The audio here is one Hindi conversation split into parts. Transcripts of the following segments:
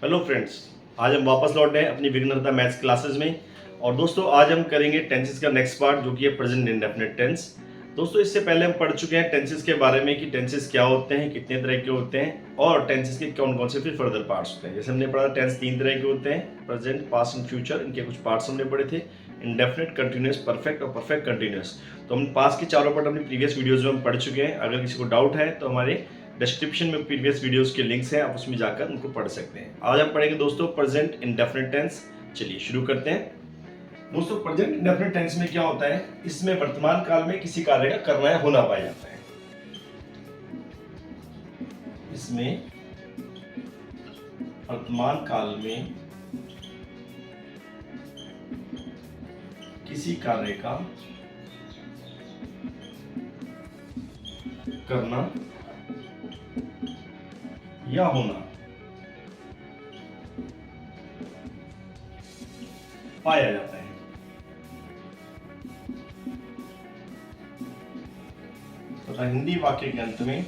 हेलो फ्रेंड्स, आज हम वापस लौट रहे हैं अपनी विघ्नहर्ता मैथ्स क्लासेस में। और दोस्तों आज हम करेंगे टेंसेस का नेक्स्ट पार्ट जो कि है प्रेजेंट इंडेफिनिट टेंस। दोस्तों इससे पहले हम पढ़ चुके हैं टेंसेस के बारे में कि टेंसेस क्या होते हैं, कितने तरह के होते हैं और टेंसेस के कौन कौन से फिर फर्दर पार्ट्स होते हैं। जैसे हमने पढ़ा टेंस 3 तरह के होते हैं, प्रेजेंट, पास्ट एंड फ्यूचर। इनके कुछ पार्ट्स हमने पढ़े थे, इंडेफिनिट, कंटिन्यूस, परफेक्ट और परफेक्ट कंटिन्यूस। तो हम पास्ट के चारों पार्ट अपनी प्रीवियस वीडियोज में हम पढ़ चुके हैं। अगर किसी को डाउट है तो हमारे डिस्क्रिप्शन में प्रीवियस वीडियोस के लिंक्स हैं, आप उसमें जाकर उनको पढ़ सकते हैं। आज हम पढ़ेंगे दोस्तों प्रेजेंट इंडेफिनिट टेंस। चलिए शुरू करते हैं। दोस्तों प्रेजेंट इंडेफिनिट टेंस में क्या होता है, इसमें वर्तमान काल में किसी कार्य का करना या होना पाया जाता है। इसमें वर्तमान काल में किसी कार्य का करना या होना पाया जाता है। तथा हिंदी वाक्य के अंत में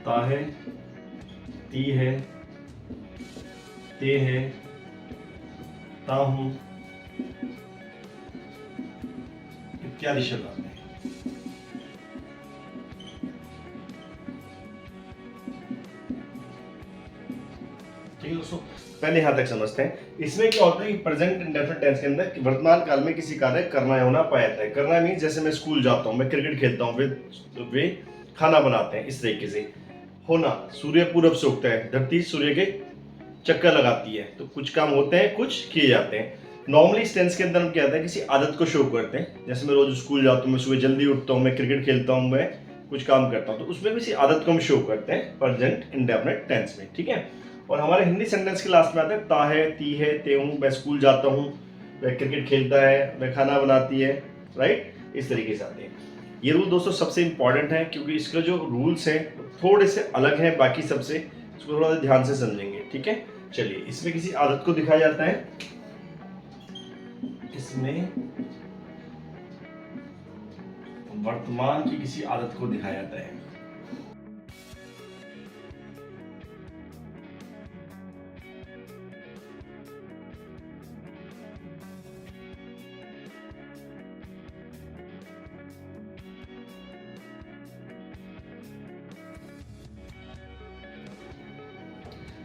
ता है, ती है, ते है, ता हूं इत्यादि शब्द आते हैं। ठीक है दोस्तों, पहले यहां तक समझते हैं। इसमें क्या होता है कि प्रेजेंट इंडेफिनिट टेंस के अंदर वर्तमान काल में किसी कार्य करना या होना पाया जाता है। करना मीन जैसे मैं स्कूल जाता हूं, मैं क्रिकेट खेलता हूं, वे खाना बनाते हैं, इस तरीके से। होना, सूर्य पूरब से उगता है, धरती सूर्य के चक्कर लगाती है। तो कुछ काम होते हैं, कुछ किए जाते हैं। नॉर्मली इस टेंस के अंदर हम क्या होता है, किसी आदत को शो करते हैं। जैसे मैं रोज स्कूल जाता हूँ, मैं सुबह जल्दी उठता हूँ, मैं क्रिकेट खेलता हूँ, मैं कुछ काम करता हूँ, तो उसमें किसी आदत को हम शो करते हैं प्रेजेंट इंडेफिनिट टेंस में। ठीक है। और हमारे हिंदी सेंटेंस के लास्ट में आता है ता है, ती है, ते हूँ, मैं स्कूल जाता हूँ, वह क्रिकेट खेलता है, वह खाना बनाती है। राइट, इस तरीके से आते हैं। ये रूल दोस्तों सबसे इंपॉर्टेंट है, क्योंकि इसके जो रूल्स हैं थोड़े से अलग हैं बाकी सबसे। इसको थोड़ा सा ध्यान से समझेंगे। ठीक है। चलिए, इसमें किसी आदत को दिखाया जाता है। इसमें वर्तमान की किसी आदत को दिखाया जाता है।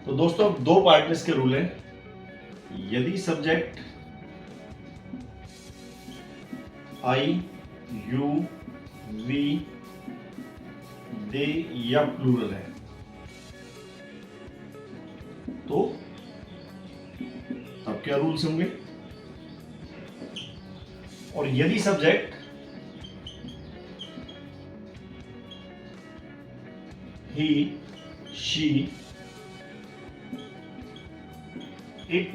तो दोस्तों दो पार्ट में इसके रूल हैं। यदि सब्जेक्ट आई, यू, वी, दे या प्लूरल है तो तब क्या रूल्स होंगे। और यदि सब्जेक्ट ही, शी, इट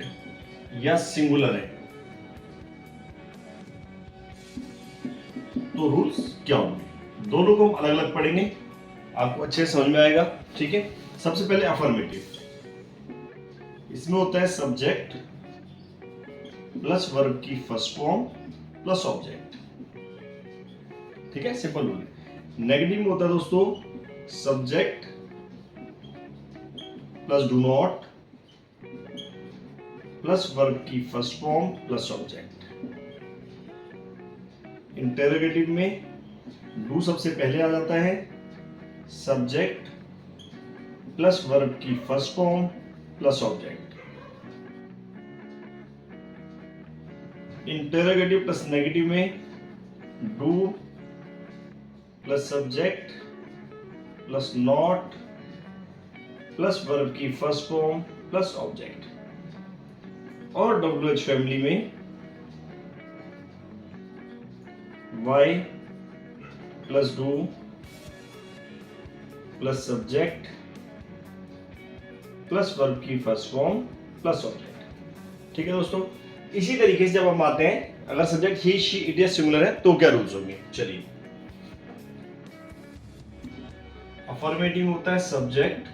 या सिंगुलर है तो रूल्स क्या होंगे। दोनों को हम अलग अलग पढ़ेंगे, आपको अच्छे से समझ में आएगा। ठीक है। सबसे पहले अफर्मेटिव। इसमें होता है सब्जेक्ट प्लस वर्ब की फर्स्ट फॉर्म प्लस ऑब्जेक्ट। ठीक है, सिंपल रूल है। नेगेटिव में होता है दोस्तों subject plus do not plus verb की first form plus object. Interrogative में डू सबसे पहले आ जाता है, सब्जेक्ट प्लस वर्ब की first form plus object. Interrogative plus negative में do plus subject plus not plus verb की फर्स्ट फॉर्म प्लस ऑब्जेक्ट। और WH फैमिली में why plus do plus subject plus verb की फर्स्ट फॉर्म प्लस ऑब्जेक्ट। ठीक है दोस्तों, इसी तरीके से जब हम आते हैं, अगर सब्जेक्ट ही, शी, इट या सिंगुलर है तो क्या रूल्स होंगे। चलिए, अफर्मेटिव होता है सब्जेक्ट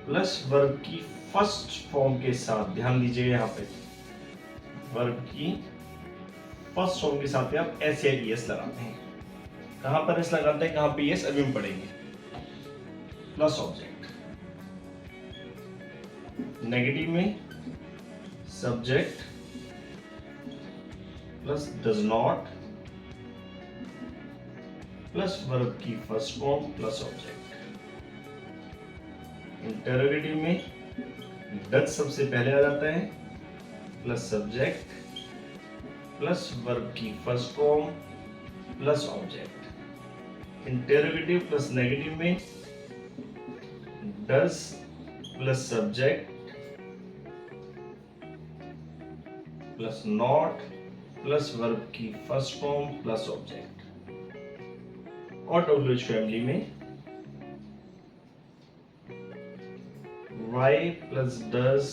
प्लस वर्ब की फर्स्ट फॉर्म के साथ, ध्यान दीजिए यहां पे वर्ब की फर्स्ट फॉर्म के साथ में आप एस या ईएस लगाते हैं। कहां पर एस लगाते हैं, कहां पे एस, अभी हम पढ़ेंगे। प्लस ऑब्जेक्ट, नेगेटिव में subject plus does not plus verb की first form plus object. Interrogative में डज सबसे पहले आ जाता है प्लस सब्जेक्ट प्लस वर्ब की first form plus object. Interrogative plus negative में does plus subject plus not plus verb की फर्स्ट फॉर्म प्लस ऑब्जेक्ट। और डब्ल्यूएच फैमिली में why plus does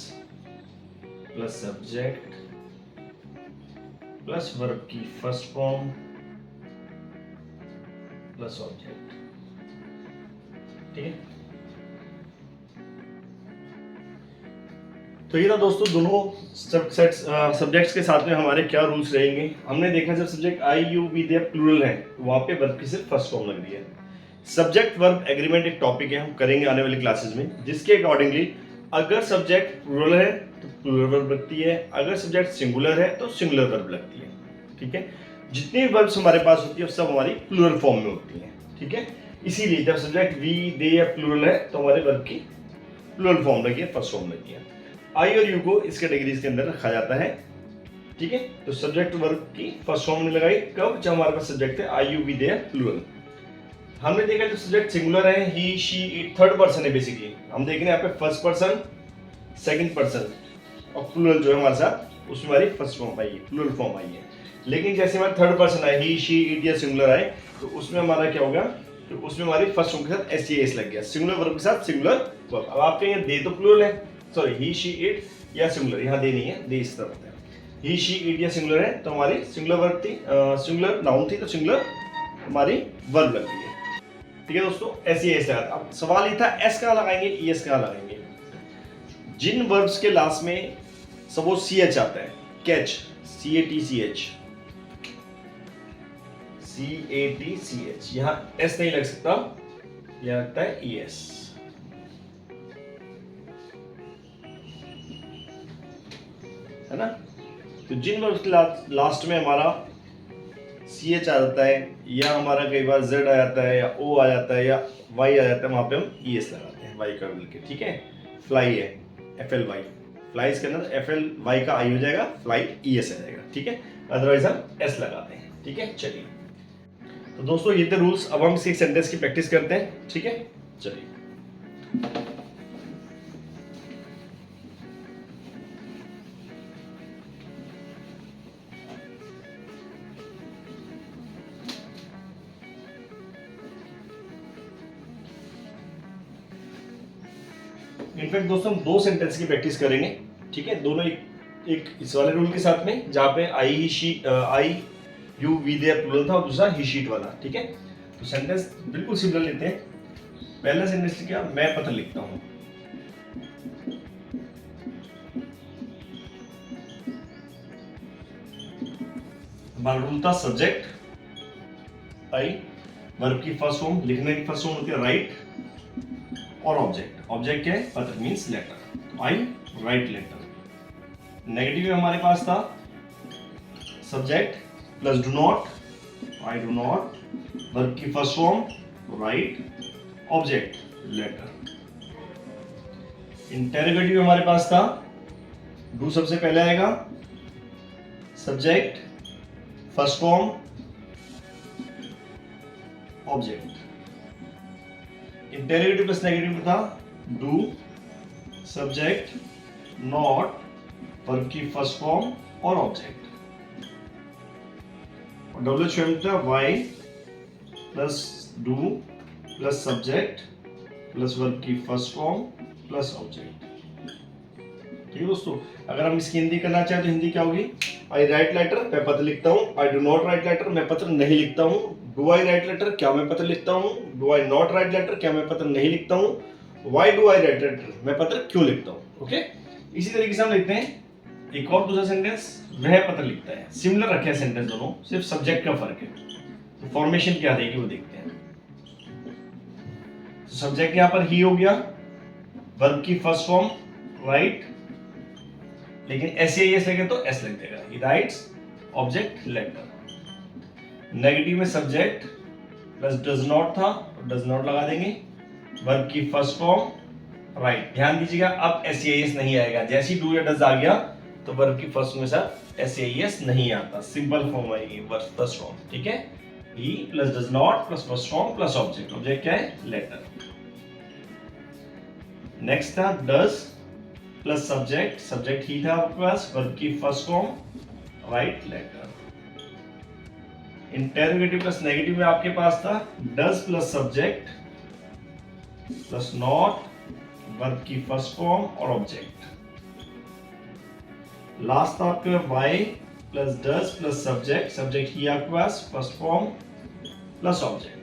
plus subject plus verb की फर्स्ट फॉर्म प्लस ऑब्जेक्ट। ठीक है, तो ये था दोस्तों दोनों सब्जेक्ट्स के साथ में हमारे क्या रूल्स रहेंगे। हमने देखा जब subject I you we they plural है वहां पे वर्ब की सिर्फ फर्स्ट फॉर्म लग रही है। सब्जेक्ट वर्ब एग्रीमेंट एक टॉपिक है, हम करेंगे आने वाली क्लासेस में, जिसके अकॉर्डिंगली अगर सब्जेक्ट प्लूरल है तो प्लूरल वर्ब लगती है, अगर सब्जेक्ट सिंगुलर है तो सिंगुलर वर्ब लगती है। ठीक है, जितनी वर्ब्स हमारे पास होती है सब हमारी प्लूरल फॉर्म में होती है। ठीक है, इसीलिए जब सब्जेक्ट वी दे या प्लूरल है तो हमारे वर्ब की प्लूरल फॉर्म लगी है, फर्स्ट फॉर्म लगी है। आई और यू को इस कैटेगरीज के अंदर रखा जाता है। ठीक है, तो सब्जेक्ट वर्ब की फर्स्ट फॉर्म ने लगाई कब, जब हमारे पास सब्जेक्ट है आई यू वी दे प्लूरल। हमने देखा जब सब्जेक्ट सिंगुलर है, ही शी इट, थर्ड पर्सन है बेसिकली, हम देख रहे हैं यहाँ पे फर्स्ट पर्सन सेकंड पर्सन, और प्लूरल जो है हमारे साथ उसमें हमारी फर्स्ट फॉर्म आई है, प्लूरल फॉर्म आई है। लेकिन जैसे हमारे थर्ड पर्सन आए, ही शी इट या सिंगुलर आए, तो उसमें हमारा क्या होगा, तो उसमें हमारी फर्स्ट फॉर्म के साथ एस या एस लग गया, सिंगुलर वर्ब के साथ सिंगुलर वर्ब। अब आप कहेंगे दे तो प्लूरल है, सॉरी ही शी इट या सिंगुलर, यहाँ दे नहीं है, दे इस तरफ होता है। ही शी इट या सिंगुलर है तो हमारी सिंगुलर वर्ब थी, सिंगुलर नाउन थी तो सिंगुलर हमारी वर्ब लग गई है। ठीक है दोस्तों, एस या एस लगा। अब सवाल ये था एस कहाँ लगाएंगे, ई एस कहाँ लगाएंगे। जिन वर्ब्स के लास्ट में सपोज सी एच आता है, catch, C A T C H, C A T C H, यहां एस नहीं लग सकता, यहां लगता है ई एस। है ना, तो जिन वर्ब्स के लास्ट में हमारा सी एच आ जाता है, या हमारा कई बार जेड आ जाता है, या ओ आ जाता है, या वाई आ जाता है, वहां पे हम ई एस लगाते हैं, वाई का मिलके। ठीक है, फ्लाई है एफ एल वाई, फ्लाइज के अंदर एफ एल वाई का आई हो जाएगा, फ्लाई ई एस आ जाएगा। ठीक है, अदरवाइज हम एस लगाते हैं। ठीक है, चलिए तो दोस्तों ये थे रूल्स। अब हम इसी सेंटेंस की प्रैक्टिस करते हैं। ठीक है, चलिए। इनफैक्ट दोस्तों हम दो सेंटेंस की प्रैक्टिस करेंगे। ठीक है, दोनों एक इस वाले रूल के साथ में जहां पे आई यू वी दे प्लूरल था, और दूसरा ही शीट वाला। ठीक है, तो सेंटेंस बिल्कुल सिमिलर लेते हैं। पहला सेंटेंस क्या, मैं पत्र लिखता हूं। हमारा रूल था सब्जेक्ट आई, वर्ब की फर्स्ट फॉर्म, लिखने की फर्स्ट फॉर्म होती है राइट, और ऑब्जेक्ट, ऑब्जेक्ट क्या है, पत्र means letter, I write letter. Negative में हमारे पास था subject plus do not, I do not, verb की first form write, object letter. Interrogative हमारे पास था डू सबसे पहले आएगा, subject first form object. Interrogative plus negative था डू सब्जेक्ट नॉट, वर्ब की फर्स्ट फॉर्म और ऑब्जेक्ट। और डब्ल्यू एच फॉर्म था why plus do plus subject plus verb की फर्स्ट फॉर्म प्लस ऑब्जेक्ट। ठीक है दोस्तों, अगर हम इसकी हिंदी करना चाहें तो हिंदी क्या होगी, आई राइट लेटर, मैं पत्र लिखता हूँ, I do not write letter, मैं पत्र नहीं लिखता हूँ, डू आई राइट लेटर, क्या मैं पत्र लिखता हूँ, do I not write letter, क्या मैं पत्र नहीं लिखता हूँ, why do I write letter, मैं पत्र क्यों लिखता हूँ। ओके, इसी तरीके से हम लिखते हैं एक और दूसरा सेंटेंस वह पत्र लिखता है। सिमिलर रखे हैं सेंटेंस दोनों, सिर्फ सब्जेक्ट का फर्क है। तो फॉर्मेशन क्या रहेगी वो देखते हैं। तो सब्जेक्ट यहां पर ही हो गया, वर्ब की फर्स्ट फॉर्म राइट, लेकिन एस लगे तो एस लग देगा, he writes object letter. Negative में सब्जेक्ट प्लस डज नॉट था तो डज नॉट लगा देंगे, वर्ब की फर्स्ट फॉर्म राइट। ध्यान दीजिएगा अब एस नहीं आएगा, जैसे ही डू या डज आ गया तो वर्ब की फर्स्ट में सर एस नहीं आता, सिंपल फॉर्म आएगी वर्ब फर्स्ट फॉर्म, ठीक है। He plus does not plus first form plus object, object क्या है लेटर। नेक्स्ट था डज प्लस सब्जेक्ट, सब्जेक्ट ही था आपके पास, वर्ब की first form write letter. Interrogative plus negative में आपके पास था does plus subject plus not, verb की फर्स्ट फॉर्म और ऑब्जेक्ट। लास्ट था आपके why plus does plus subject, subject ही आपके पास फर्स्ट फॉर्म प्लस ऑब्जेक्ट।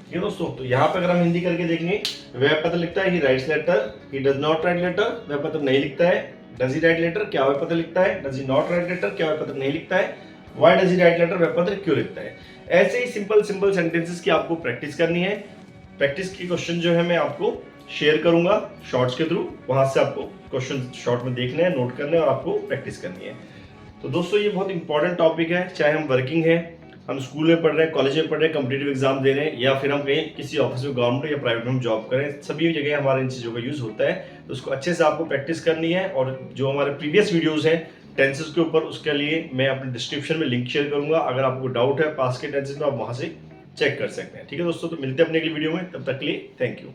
ठीक है दोस्तों, तो यहां पे अगर हम हिंदी करके देखेंगे, वह पत्र लिखता है he writes letter, he does not write letter, वह पत्र नहीं लिखता है। डज ही राइट लेटर, क्या वह पत्र लिखता है। Does he not write letter, क्या वह पत्र नहीं लिखता है। Why does he write letter, वह पत्र क्यों लिखता है। ऐसे ही सिंपल सिंपल सेंटेंसेस की आपको प्रैक्टिस करनी है। प्रैक्टिस की क्वेश्चन जो है मैं आपको शेयर करूंगा शॉर्ट्स के थ्रू, वहां से आपको क्वेश्चन शॉर्ट में देखने हैं, नोट करने हैं और आपको प्रैक्टिस करनी है। तो दोस्तों ये बहुत इंपॉर्टेंट टॉपिक है, चाहे हम वर्किंग है, हम स्कूल में पढ़ रहे हैं, कॉलेज में पढ़ रहे हैं, कॉम्पिटिटिव एग्जाम दे रहे हैं, या फिर हम कहीं किसी ऑफिस में गवर्नमेंट या प्राइवेट में जॉब करें, सभी जगह हमारे इन चीज़ों का यूज़ होता है। तो उसको अच्छे से आपको प्रैक्टिस करनी है। और जो हमारे प्रीवियस वीडियोज़ हैं टेंसेस के ऊपर, उसके लिए मैं अपने डिस्क्रिप्शन में लिंक शेयर करूंगा। अगर आपको डाउट है पास के टेंसेस में, आप वहाँ से चेक कर सकते हैं। ठीक है दोस्तों, तो मिलते हैं अपने अगली वीडियो में, तब तक के लिए थैंक यू।